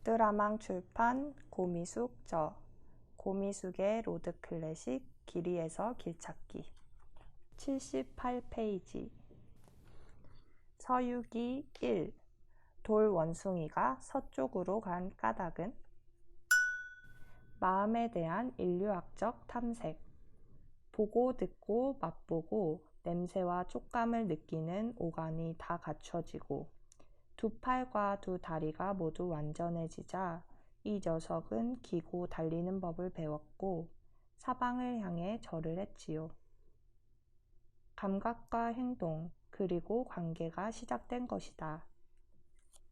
북드라망 출판 고미숙 고미숙의 로드클래식 길이에서 길찾기 78페이지 서유기 1. 돌 원숭이가 서쪽으로 간 까닭은 마음에 대한 인류학적 탐색 보고 듣고 맛보고 냄새와 촉감을 느끼는 오감이 다 갖춰지고 두 팔과 두 다리가 모두 완전해지자 이 녀석은 기고 달리는 법을 배웠고 사방을 향해 절을 했지요. 감각과 행동 그리고 관계가 시작된 것이다.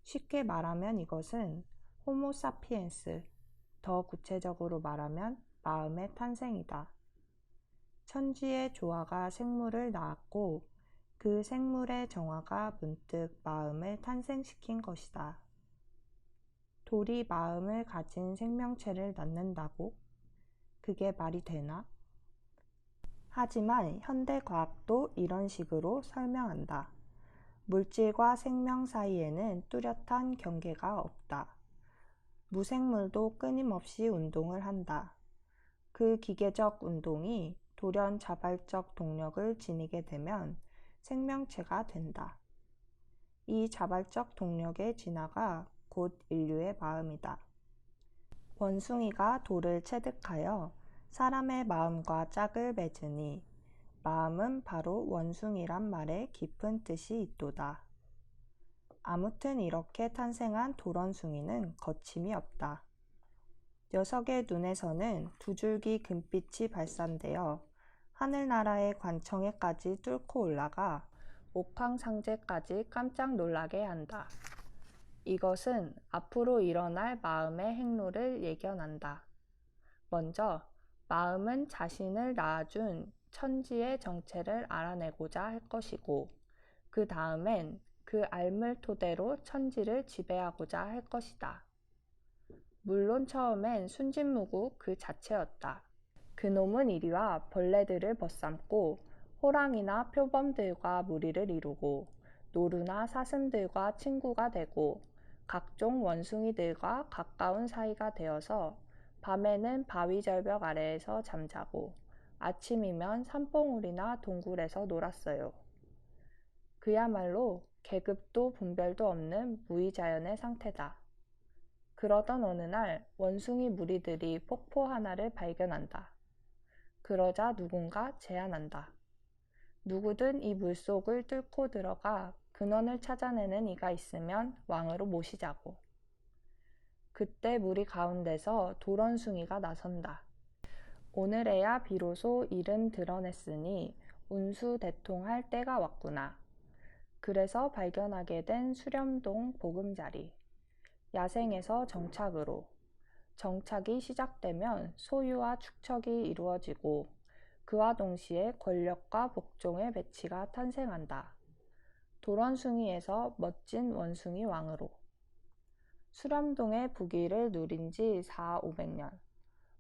쉽게 말하면 이것은 호모사피엔스, 더 구체적으로 말하면 마음의 탄생이다. 천지의 조화가 생물을 낳았고 그 생물의 정화가 문득 마음을 탄생시킨 것이다. 돌이 마음을 가진 생명체를 낳는다고? 그게 말이 되나? 하지만 현대과학도 이런 식으로 설명한다. 물질과 생명 사이에는 뚜렷한 경계가 없다. 무생물도 끊임없이 운동을 한다. 그 기계적 운동이 돌연 자발적 동력을 지니게 되면 생명체가 된다. 이 자발적 동력의 진화가 곧 인류의 마음이다. 원숭이가 돌을 체득하여 사람의 마음과 짝을 맺으니 마음은 바로 원숭이란 말에 깊은 뜻이 있도다. 아무튼 이렇게 탄생한 돌원숭이는 거침이 없다. 녀석의 눈에서는 두 줄기 금빛이 발산되어 하늘나라의 관청에까지 뚫고 올라가 옥황상제까지 깜짝 놀라게 한다. 이것은 앞으로 일어날 마음의 행로를 예견한다. 먼저 마음은 자신을 낳아준 천지의 정체를 알아내고자 할 것이고 그 다음엔 그 알물 토대로 천지를 지배하고자 할 것이다. 물론 처음엔 순진무구 그 자체였다. 그놈은 이리와 벌레들을 벗삼고 호랑이나 표범들과 무리를 이루고 노루나 사슴들과 친구가 되고 각종 원숭이들과 가까운 사이가 되어서 밤에는 바위 절벽 아래에서 잠자고 아침이면 산봉우리나 동굴에서 놀았어요. 그야말로 계급도 분별도 없는 무의자연의 상태다. 그러던 어느 날 원숭이 무리들이 폭포 하나를 발견한다. 그러자 누군가 제안한다. 누구든 이 물속을 뚫고 들어가 근원을 찾아내는 이가 있으면 왕으로 모시자고. 그때 무리 가운데서 돌원숭이가 나선다. 오늘에야 비로소 이름 드러냈으니 운수대통할 때가 왔구나. 그래서 발견하게 된 수렴동 보금자리. 야생에서 정착으로. 정착이 시작되면 소유와 축척이 이루어지고 그와 동시에 권력과 복종의 배치가 탄생한다. 돌원숭이에서 멋진 원숭이 왕으로. 수렴동의 부귀를 누린 지 400~500년.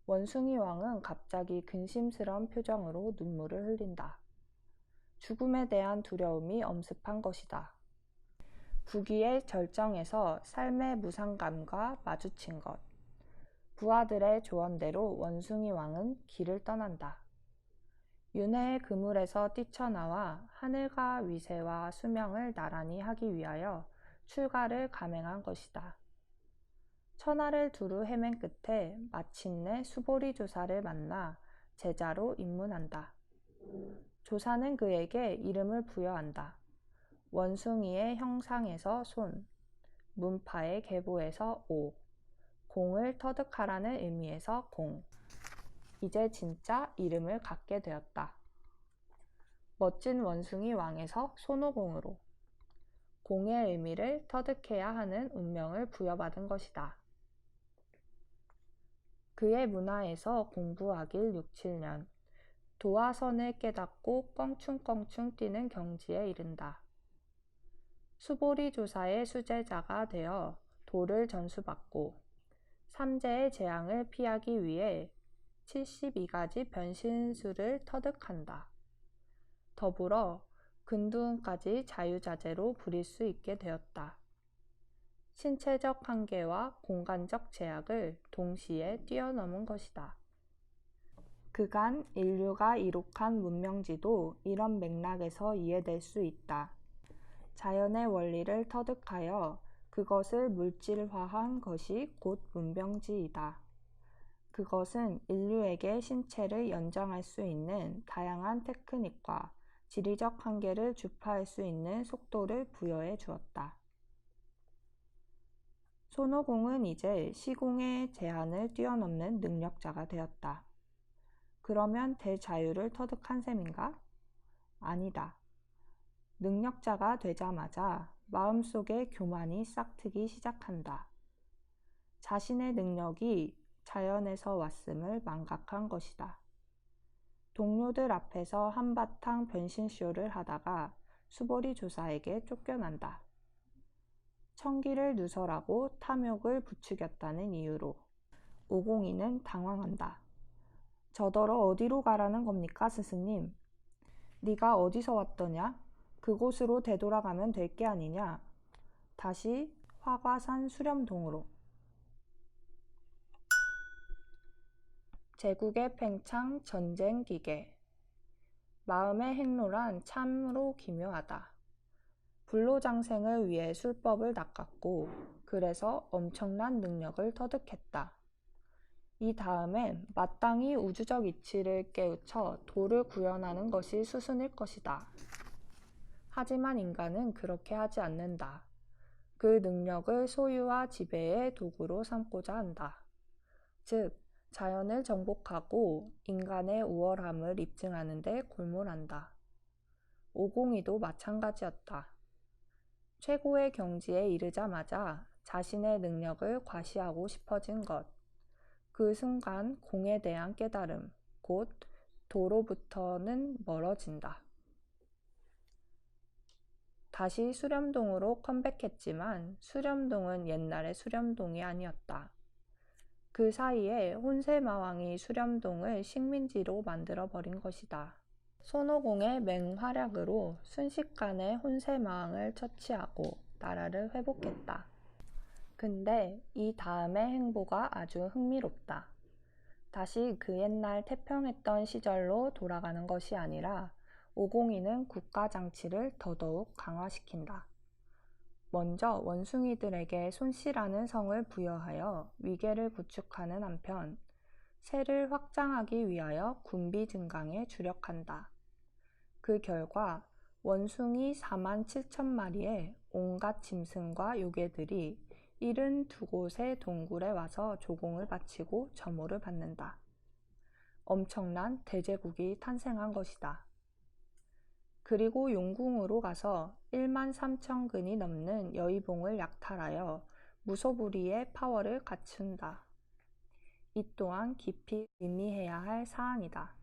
원숭이 왕은 갑자기 근심스러운 표정으로 눈물을 흘린다. 죽음에 대한 두려움이 엄습한 것이다. 부귀의 절정에서 삶의 무상감과 마주친 것. 부하들의 조언대로 원숭이 왕은 길을 떠난다. 윤회의 그물에서 뛰쳐나와 하늘과 위세와 수명을 나란히 하기 위하여 출가를 감행한 것이다. 천하를 두루 헤맨 끝에 마침내 수보리 조사를 만나 제자로 입문한다. 조사는 그에게 이름을 부여한다. 원숭이의 형상에서 손, 문파의 계보에서 오, 공을 터득하라는 의미에서 공. 이제 진짜 이름을 갖게 되었다. 멋진 원숭이 왕에서 손오공으로 공의 의미를 터득해야 하는 운명을 부여받은 것이다. 그의 문화에서 공부하길 6~7년, 도와 선을 깨닫고 껑충껑충 뛰는 경지에 이른다. 수보리 조사의 수제자가 되어 도를 전수받고 삼재의 재앙을 피하기 위해 72가지 변신술을 터득한다. 더불어 근두운까지 자유자재로 부릴 수 있게 되었다. 신체적 한계와 공간적 제약을 동시에 뛰어넘은 것이다. 그간 인류가 이룩한 문명지도 이런 맥락에서 이해될 수 있다. 자연의 원리를 터득하여 그것을 물질화한 것이 곧 문명지이다. 그것은 인류에게 신체를 연장할 수 있는 다양한 테크닉과 지리적 한계를 주파할 수 있는 속도를 부여해 주었다. 손오공은 이제 시공의 제한을 뛰어넘는 능력자가 되었다. 그러면 대자유를 터득한 셈인가? 아니다. 능력자가 되자마자 마음속에 교만이 싹트기 시작한다. 자신의 능력이 자연에서 왔음을 망각한 것이다. 동료들 앞에서 한바탕 변신쇼를 하다가 수보리 조사에게 쫓겨난다. 청기를 누설하고 탐욕을 부추겼다는 이유로. 오공이는 당황한다. 저더러 어디로 가라는 겁니까, 스승님? 네가 어디서 왔더냐? 그곳으로 되돌아가면 될 게 아니냐? 다시 화과산 수렴동으로. 제국의 팽창 전쟁 기계. 마음의 행로란 참으로 기묘하다. 불로장생을 위해 술법을 낚았고 그래서 엄청난 능력을 터득했다. 이 다음엔 마땅히 우주적 이치를 깨우쳐 도를 구현하는 것이 수순일 것이다. 하지만 인간은 그렇게 하지 않는다. 그 능력을 소유와 지배의 도구로 삼고자 한다. 즉, 자연을 정복하고 인간의 우월함을 입증하는 데 골몰한다. 오공이도 마찬가지였다. 최고의 경지에 이르자마자 자신의 능력을 과시하고 싶어진 것. 그 순간 공에 대한 깨달음, 곧 도로부터는 멀어진다. 다시 수렴동으로 컴백했지만 수렴동은 옛날의 수렴동이 아니었다. 그 사이에 혼세마왕이 수렴동을 식민지로 만들어버린 것이다. 손오공의 맹활약으로 순식간에 혼세마왕을 처치하고 나라를 회복했다. 근데 이 다음의 행보가 아주 흥미롭다. 다시 그 옛날 태평했던 시절로 돌아가는 것이 아니라 오공이는 국가장치를 더더욱 강화시킨다. 먼저 원숭이들에게 손씨라는 성을 부여하여 위계를 구축하는 한편 세를 확장하기 위하여 군비 증강에 주력한다. 그 결과 원숭이 47,000마리의 온갖 짐승과 요괴들이 72곳의 동굴에 와서 조공을 바치고 점호를 받는다. 엄청난 대제국이 탄생한 것이다. 그리고 용궁으로 가서 13,000근이 넘는 여의봉을 약탈하여 무소불위의 파워를 갖춘다. 이 또한 깊이 의미해야 할 사안이다.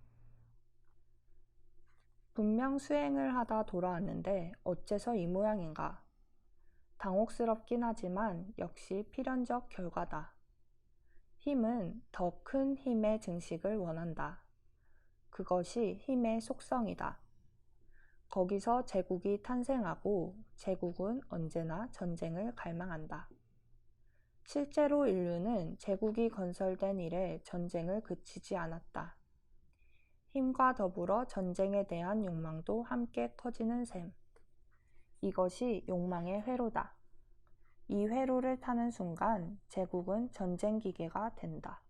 분명 수행을 하다 돌아왔는데 어째서 이 모양인가? 당혹스럽긴 하지만 역시 필연적 결과다. 힘은 더 큰 힘의 증식을 원한다. 그것이 힘의 속성이다. 거기서 제국이 탄생하고 제국은 언제나 전쟁을 갈망한다. 실제로 인류는 제국이 건설된 이래 전쟁을 그치지 않았다. 힘과 더불어 전쟁에 대한 욕망도 함께 커지는 셈. 이것이 욕망의 회로다. 이 회로를 타는 순간 제국은 전쟁 기계가 된다.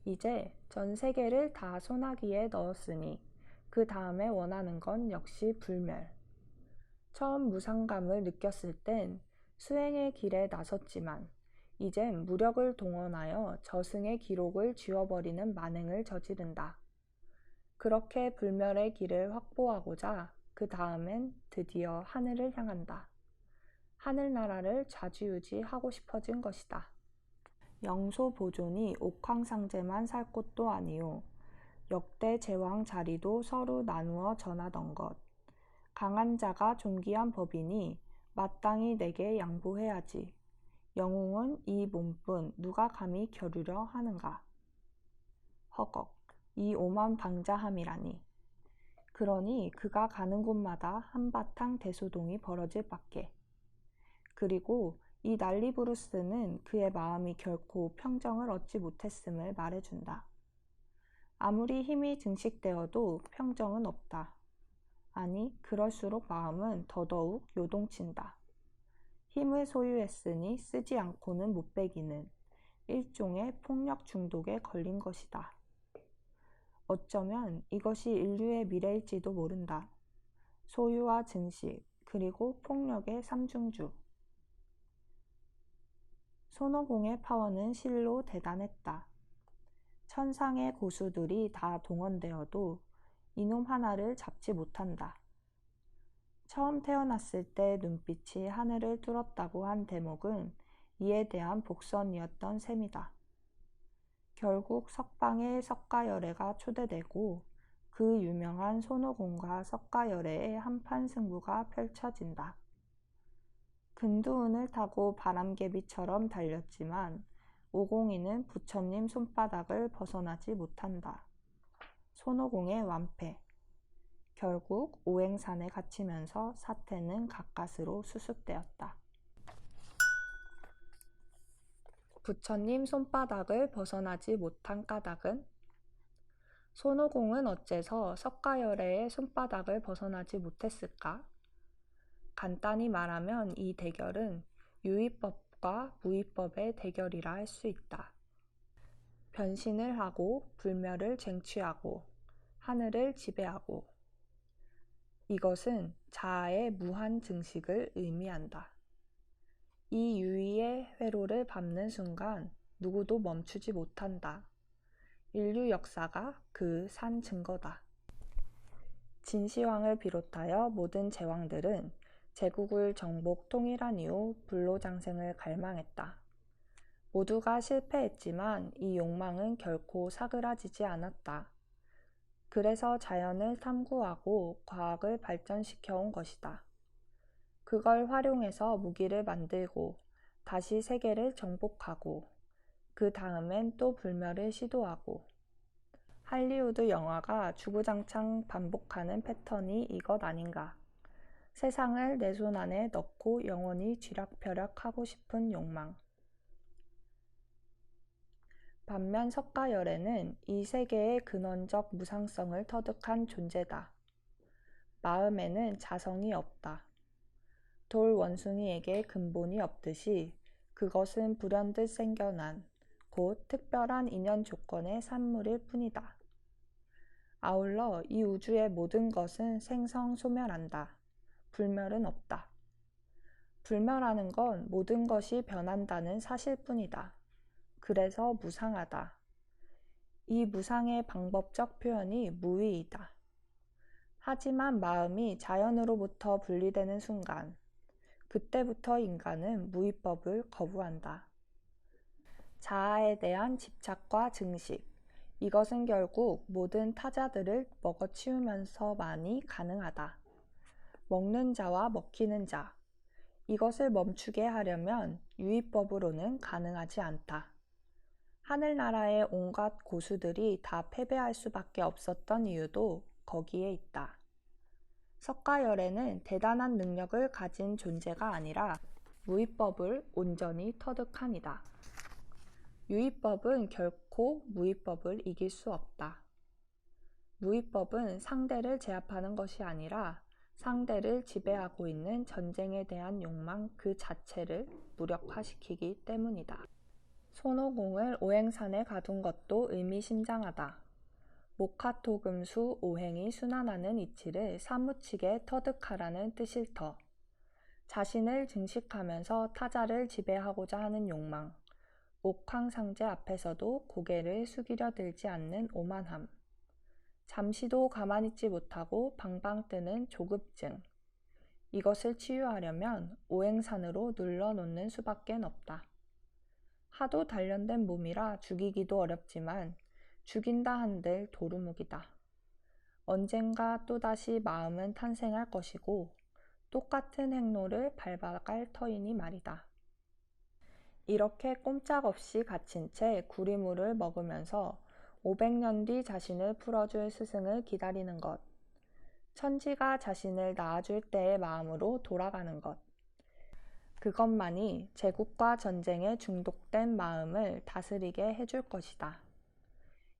이제 전 세계를 다 소나기에 넣었으니 그 다음에 원하는 건 역시 불멸. 처음 무상감을 느꼈을 땐 수행의 길에 나섰지만 이젠 무력을 동원하여 저승의 기록을 지워버리는 만행을 저지른다. 그렇게 불멸의 길을 확보하고자 그 다음엔 드디어 하늘을 향한다. 하늘나라를 좌지우지하고 싶어진 것이다. 영소 보존이 옥황상제만 살 곳도 아니요. 역대 제왕 자리도 서로 나누어 전하던 것. 강한 자가 존귀한 법이니 마땅히 내게 양보해야지. 영웅은 이 몸뿐 누가 감히 겨루려 하는가. 허걱, 이 오만 방자함이라니. 그러니 그가 가는 곳마다 한바탕 대소동이 벌어질 밖에. 그리고 이 난리부르스는 그의 마음이 결코 평정을 얻지 못했음을 말해준다. 아무리 힘이 증식되어도 평정은 없다. 아니, 그럴수록 마음은 더더욱 요동친다. 힘을 소유했으니 쓰지 않고는 못 배기는 일종의 폭력 중독에 걸린 것이다. 어쩌면 이것이 인류의 미래일지도 모른다. 소유와 증식, 그리고 폭력의 삼중주. 손오공의 파워는 실로 대단했다. 천상의 고수들이 다 동원되어도 이놈 하나를 잡지 못한다. 처음 태어났을 때 눈빛이 하늘을 뚫었다고 한 대목은 이에 대한 복선이었던 셈이다. 결국 석방에 석가열애가 초대되고 그 유명한 손오공과 석가열애의 한판 승부가 펼쳐진다. 근두운을 타고 바람개비처럼 달렸지만 오공이는 부처님 손바닥을 벗어나지 못한다. 손오공의 완패. 결국 오행산에 갇히면서 사태는 가까스로 수습되었다. 부처님 손바닥을 벗어나지 못한 까닭은? 손오공은 어째서 석가열애의 손바닥을 벗어나지 못했을까? 간단히 말하면 이 대결은 유의법과 무의법의 대결이라 할 수 있다. 변신을 하고 불멸을 쟁취하고 하늘을 지배하고, 이것은 자아의 무한 증식을 의미한다. 이 유의의 회로를 밟는 순간 누구도 멈추지 못한다. 인류 역사가 그 산 증거다. 진시황을 비롯하여 모든 제왕들은 제국을 정복 통일한 이후 불로장생을 갈망했다. 모두가 실패했지만 이 욕망은 결코 사그라지지 않았다. 그래서 자연을 탐구하고 과학을 발전시켜 온 것이다. 그걸 활용해서 무기를 만들고 다시 세계를 정복하고 그 다음엔 또 불멸을 시도하고, 할리우드 영화가 주구장창 반복하는 패턴이 이것 아닌가. 세상을 내 손 안에 넣고 영원히 쥐락펴락하고 싶은 욕망. 반면 석가열애는 이 세계의 근원적 무상성을 터득한 존재다. 마음에는 자성이 없다. 돌 원숭이에게 근본이 없듯이 그것은 불현듯 생겨난 곧 특별한 인연 조건의 산물일 뿐이다. 아울러 이 우주의 모든 것은 생성소멸한다. 불멸은 없다. 불멸하는 건 모든 것이 변한다는 사실뿐이다. 그래서 무상하다. 이 무상의 방법적 표현이 무의이다. 하지만 마음이 자연으로부터 분리되는 순간, 그때부터 인간은 무의법을 거부한다. 자아에 대한 집착과 증식, 이것은 결국 모든 타자들을 먹어치우면서만이 가능하다. 먹는 자와 먹히는 자, 이것을 멈추게 하려면 유의법으로는 가능하지 않다. 하늘나라의 온갖 고수들이 다 패배할 수밖에 없었던 이유도 거기에 있다. 석가열애는 대단한 능력을 가진 존재가 아니라 무의법을 온전히 터득한이다. 유의법은 결코 무의법을 이길 수 없다. 무의법은 상대를 제압하는 것이 아니라 상대를 지배하고 있는 전쟁에 대한 욕망 그 자체를 무력화시키기 때문이다. 손오공을 오행산에 가둔 것도 의미심장하다. 모카토금수 오행이 순환하는 이치를 사무치게 터득하라는 뜻일 터. 자신을 증식하면서 타자를 지배하고자 하는 욕망, 옥황상제 앞에서도 고개를 숙이려 들지 않는 오만함, 잠시도 가만히 있지 못하고 방방 뜨는 조급증, 이것을 치유하려면 오행산으로 눌러놓는 수밖에 없다. 하도 단련된 몸이라 죽이기도 어렵지만 죽인다 한들 도루묵이다. 언젠가 또다시 마음은 탄생할 것이고 똑같은 행로를 밟아갈 터이니 말이다. 이렇게 꼼짝없이 갇힌 채 구리물을 먹으면서 500년 뒤 자신을 풀어줄 스승을 기다리는 것. 천지가 자신을 낳아줄 때의 마음으로 돌아가는 것. 그것만이 제국과 전쟁에 중독된 마음을 다스리게 해줄 것이다.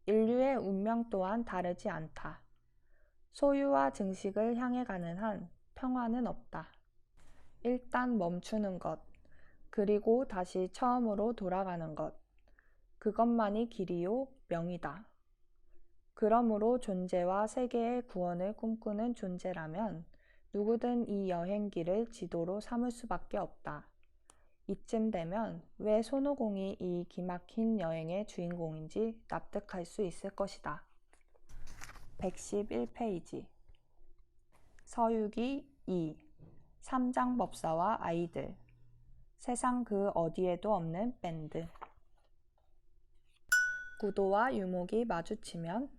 인류의 운명 또한 다르지 않다. 소유와 증식을 향해 가는 한 평화는 없다. 일단 멈추는 것, 그리고 다시 처음으로 돌아가는 것. 그것만이 길이요 명이다. 그러므로 존재와 세계의 구원을 꿈꾸는 존재라면 누구든 이 여행길을 지도로 삼을 수밖에 없다. 이쯤 되면 왜 손오공이 이 기막힌 여행의 주인공인지 납득할 수 있을 것이다. 111페이지 서유기 2 삼장법사와 아이들 세상 그 어디에도 없는 밴드 구도와 유목이 마주치면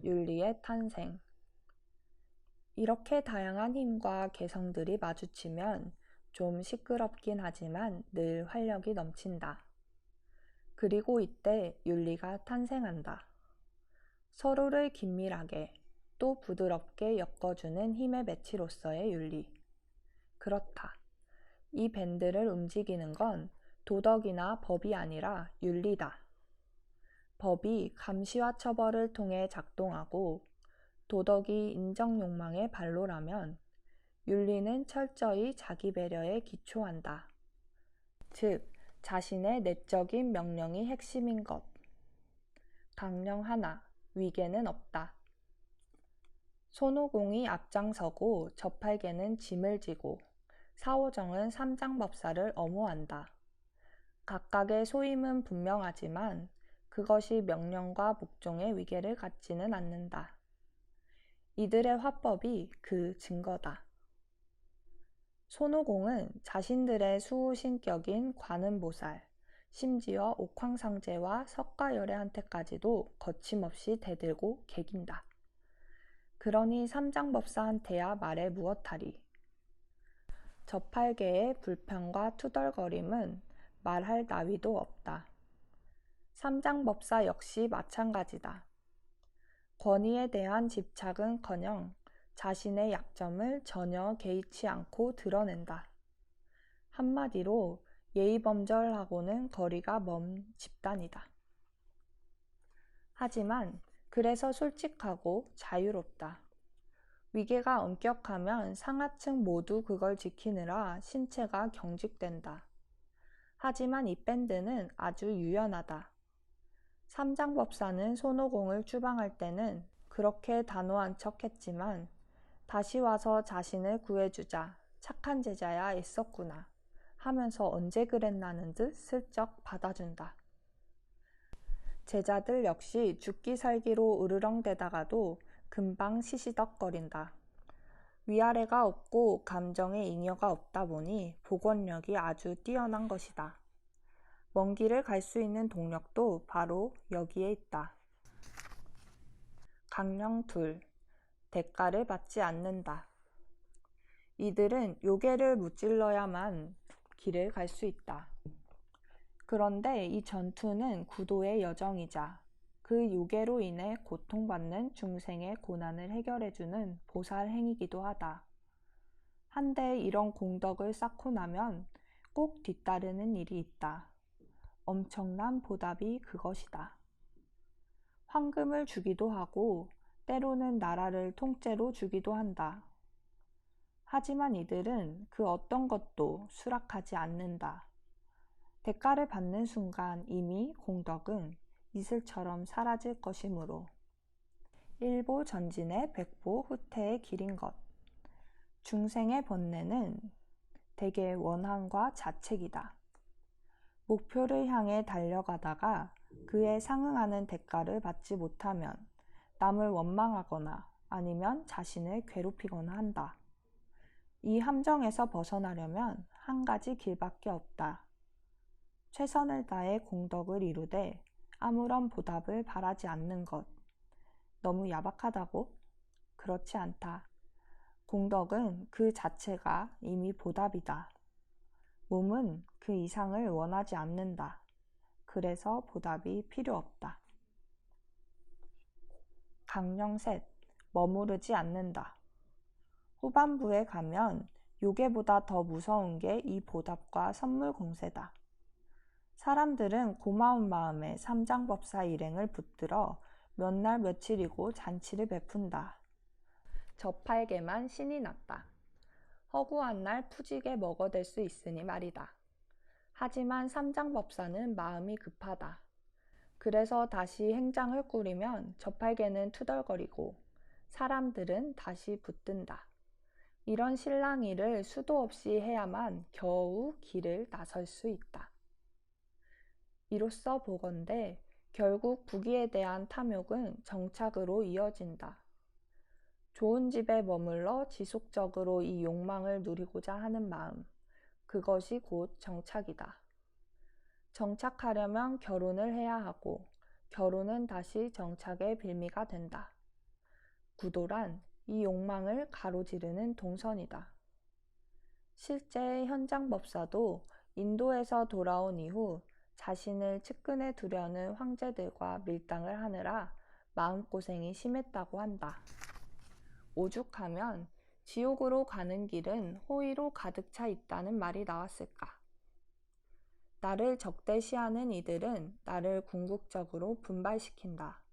윤리의 탄생 이렇게 다양한 힘과 개성들이 마주치면 좀 시끄럽긴 하지만 늘 활력이 넘친다. 그리고 이때 윤리가 탄생한다. 서로를 긴밀하게 또 부드럽게 엮어주는 힘의 매치로서의 윤리. 그렇다. 이 밴드를 움직이는 건 도덕이나 법이 아니라 윤리다. 법이 감시와 처벌을 통해 작동하고 도덕이 인정 욕망의 발로라면 윤리는 철저히 자기 배려에 기초한다. 즉, 자신의 내적인 명령이 핵심인 것. 강령 하나, 위계는 없다. 손오공이 앞장서고 저팔계는 짐을 지고 사오정은 삼장법사를 엄호한다. 각각의 소임은 분명하지만 그것이 명령과 복종의 위계를 갖지는 않는다. 이들의 화법이 그 증거다. 손오공은 자신들의 수호신격인 관음보살, 심지어 옥황상제와 석가열애한테까지도 거침없이 대들고 개긴다. 그러니 삼장법사한테야 말해 무엇하리. 저팔계의 불평과 투덜거림은 말할 나위도 없다. 삼장법사 역시 마찬가지다. 권위에 대한 집착은커녕 자신의 약점을 전혀 개의치 않고 드러낸다. 한마디로 예의범절하고는 거리가 먼 집단이다. 하지만 그래서 솔직하고 자유롭다. 위계가 엄격하면 상하층 모두 그걸 지키느라 신체가 경직된다. 하지만 이 밴드는 아주 유연하다. 삼장법사는 손오공을 추방할 때는 그렇게 단호한 척했지만 다시 와서 자신을 구해주자 착한 제자야 애썼구나 하면서 언제 그랬나는 듯 슬쩍 받아준다. 제자들 역시 죽기 살기로 으르렁대다가도 금방 시시덕거린다. 위아래가 없고 감정의 잉여가 없다 보니 복원력이 아주 뛰어난 것이다. 먼 길을 갈 수 있는 동력도 바로 여기에 있다. 강령 둘, 대가를 받지 않는다. 이들은 요괴를 무찔러야만 길을 갈 수 있다. 그런데 이 전투는 구도의 여정이자 그 요괴로 인해 고통받는 중생의 고난을 해결해주는 보살 행위이기도 하다. 한데 이런 공덕을 쌓고 나면 꼭 뒤따르는 일이 있다. 엄청난 보답이 그것이다. 황금을 주기도 하고 때로는 나라를 통째로 주기도 한다. 하지만 이들은 그 어떤 것도 수락하지 않는다. 대가를 받는 순간 이미 공덕은 이슬처럼 사라질 것이므로. 일보 전진의 백보 후퇴의 길인 것. 중생의 번뇌는 대개 원한과 자책이다. 목표를 향해 달려가다가 그에 상응하는 대가를 받지 못하면 남을 원망하거나 아니면 자신을 괴롭히거나 한다. 이 함정에서 벗어나려면 한 가지 길밖에 없다. 최선을 다해 공덕을 이루되 아무런 보답을 바라지 않는 것. 너무 야박하다고? 그렇지 않다. 공덕은 그 자체가 이미 보답이다. 몸은 그 이상을 원하지 않는다. 그래서 보답이 필요 없다. 강령 셋, 머무르지 않는다. 후반부에 가면 요괴보다 더 무서운 게 이 보답과 선물 공세다. 사람들은 고마운 마음에 삼장법사 일행을 붙들어 몇 날 며칠이고 잔치를 베푼다. 저팔계만 신이 났다. 허구한 날 푸지게 먹어댈 수 있으니 말이다. 하지만 삼장법사는 마음이 급하다. 그래서 다시 행장을 꾸리면 저팔계는 투덜거리고 사람들은 다시 붙든다. 이런 실랑이를 수도 없이 해야만 겨우 길을 나설 수 있다. 이로써 보건대 결국 부귀에 대한 탐욕은 정착으로 이어진다. 좋은 집에 머물러 지속적으로 이 욕망을 누리고자 하는 마음, 그것이 곧 정착이다. 정착하려면 결혼을 해야 하고 결혼은 다시 정착의 빌미가 된다. 구도란 이 욕망을 가로지르는 동선이다. 실제 현장법사도 인도에서 돌아온 이후 자신을 측근에 두려는 황제들과 밀당을 하느라 마음고생이 심했다고 한다. 오죽하면 지옥으로 가는 길은 호의로 가득 차 있다는 말이 나왔을까. 나를 적대시하는 이들은 나를 궁극적으로 분발시킨다.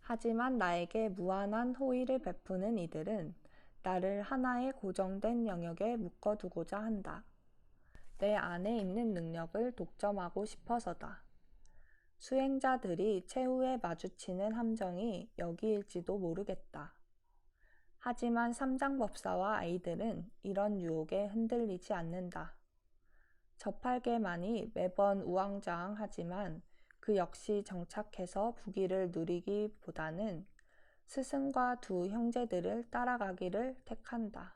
하지만 나에게 무한한 호의를 베푸는 이들은 나를 하나의 고정된 영역에 묶어두고자 한다. 내 안에 있는 능력을 독점하고 싶어서다. 수행자들이 최후에 마주치는 함정이 여기일지도 모르겠다. 하지만 삼장법사와 아이들은 이런 유혹에 흔들리지 않는다. 저팔계만이 매번 우왕좌왕하지만 그 역시 정착해서 부귀를 누리기보다는 스승과 두 형제들을 따라가기를 택한다.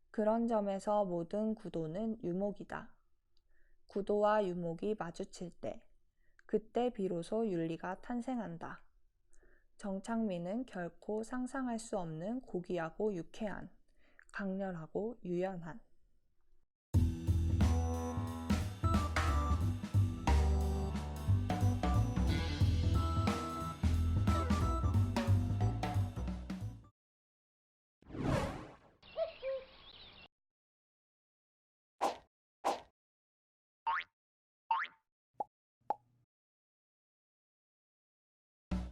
그런 점에서 모든 구도는 유목이다. 구도와 유목이 마주칠 때, 그때 비로소 윤리가 탄생한다. 정착미는 결코 상상할 수 없는 고귀하고 유쾌한, 강렬하고 유연한